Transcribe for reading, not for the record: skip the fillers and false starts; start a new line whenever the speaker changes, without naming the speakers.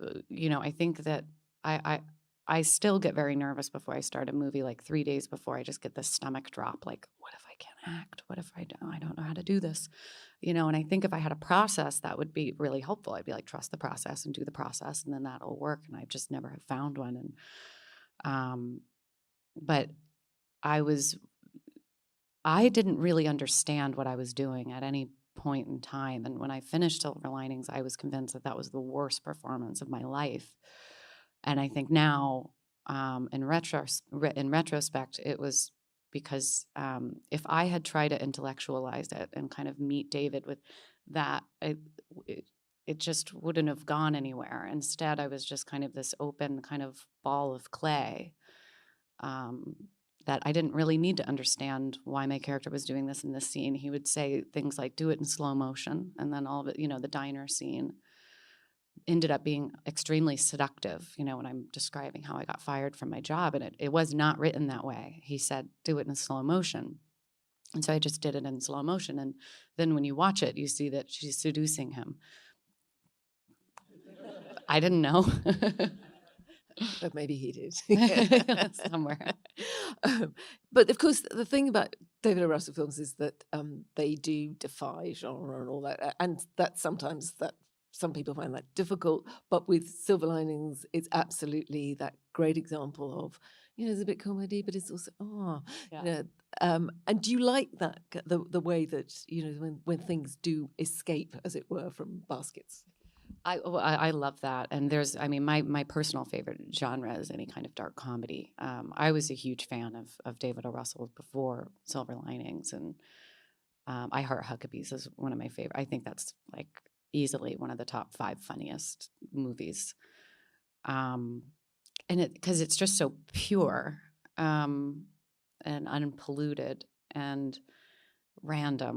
I think that I I still get very nervous before I start a movie, like 3 days before. I just get this stomach drop, like, what if I can't act? What if I don't know how to do this? And I think if I had a process, that would be really helpful. I'd be like, trust the process and do the process, and then that'll work. And I just never have found one. And um, but I was I didn't really understand what I was doing at any point in time. And when I finished Silver Linings, I was convinced that that was the worst performance of my life. And I think now, in retrospect, it was because if I had tried to intellectualize it and kind of meet David with that, it, it just wouldn't have gone anywhere. Instead, I was just kind of this open kind of ball of clay, um, that I didn't really need to understand why my character was doing this in this scene. He would say things like, do it in slow motion. And then all of it, the diner scene ended up being extremely seductive, when I'm describing how I got fired from my job. And it was not written that way. He said, do it in slow motion. And so I just did it in slow motion. And then when you watch it, you see that she's seducing him. I didn't know.
But maybe he did.
Somewhere.
But of course, the thing about David O. Russell films is that they do defy genre and all that, and that sometimes that some people find that difficult. But with Silver Linings, it's absolutely that great example of, there's a bit comedy, but it's also
Yeah.
and do you like that the way that when things do escape, as it were, from baskets?
I love that. And my personal favorite genre is any kind of dark comedy. I was a huge fan of David O. Russell before Silver Linings, and I Heart Huckabees is one of my favorite. I think that's like easily one of the top 5 funniest movies. And because it's just so pure, and unpolluted and random.